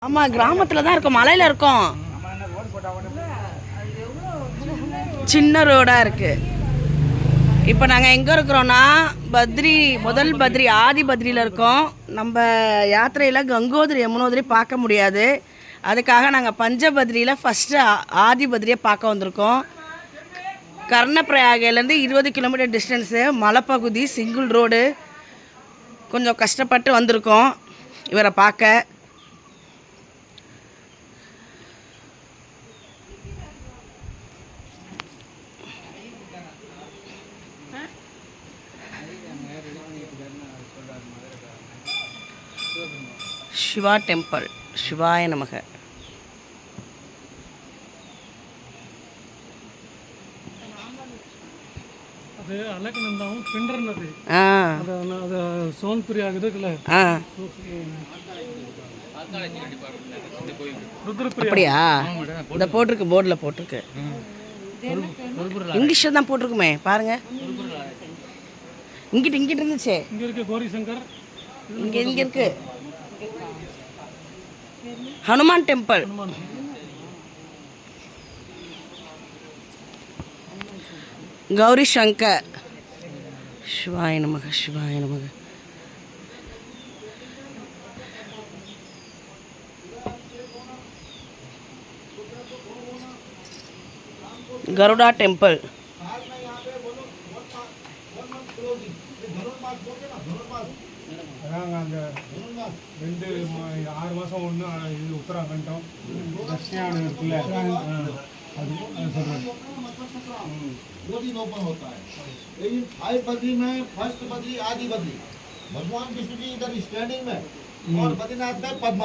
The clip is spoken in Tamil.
ஆமா, கிராமத்துல தான் இருக்கோம், மலையில இருக்கோம். சின்ன ரோடா இருக்கு. இப்போ நாங்கள் எங்கே இருக்கிறோன்னா பத்ரி, முதல் பத்ரி ஆதி பத்ரியில் இருக்கோம். நம்ம யாத்திரையில் கங்கோதிரி யமுனோதிரி பார்க்க முடியாது. அதுக்காக நாங்கள் பஞ்சபத்ரியில் ஃபஸ்ட்டு ஆதி பத்ரியை பார்க்க வந்திருக்கோம். கர்ணப்பிரயாகிலேருந்து 20 கிலோமீட்டர் டிஸ்டன்ஸு, மலைப்பகுதி, சிங்கிள் ரோடு. கொஞ்சம் கஷ்டப்பட்டு வந்திருக்கோம் இவரை பார்க்க. சிவா டெம்பிள், சிவாய நமக. அது அலக்கநந்தாவும் பிண்டர்னது. அது சோன்புரி ஆகுதுல. அப்படியா? இந்த போட்டிருக்கு, போர்டில் போட்டிருக்கு. இங்கிலீஷில் தான் போட்டிருக்குமே, பாருங்க. இங்கிட்டு இருந்துச்சு. இங்கே இருக்கு கோரி சங்கர். இங்கே இருக்கு ஹனுமான் டெம்பிள். கௌரி சங்கர். சிவாய நமக, சிவாய நமக. கருடா டெம்பிள். அந்த 6 மாதம் ஒன்று இது உத்தராகண்டம் தட்சிணாயனம் இருக்குல்ல, அது சொல்கிறேன். दो दिन ओपन होता है, लेकिन हाई बद्री में फर्स्ट बद्री आदि बद्री भगवान विष्णु जी इधर स्टैंडिंग में और बद्रीनाथ में पद्मावती।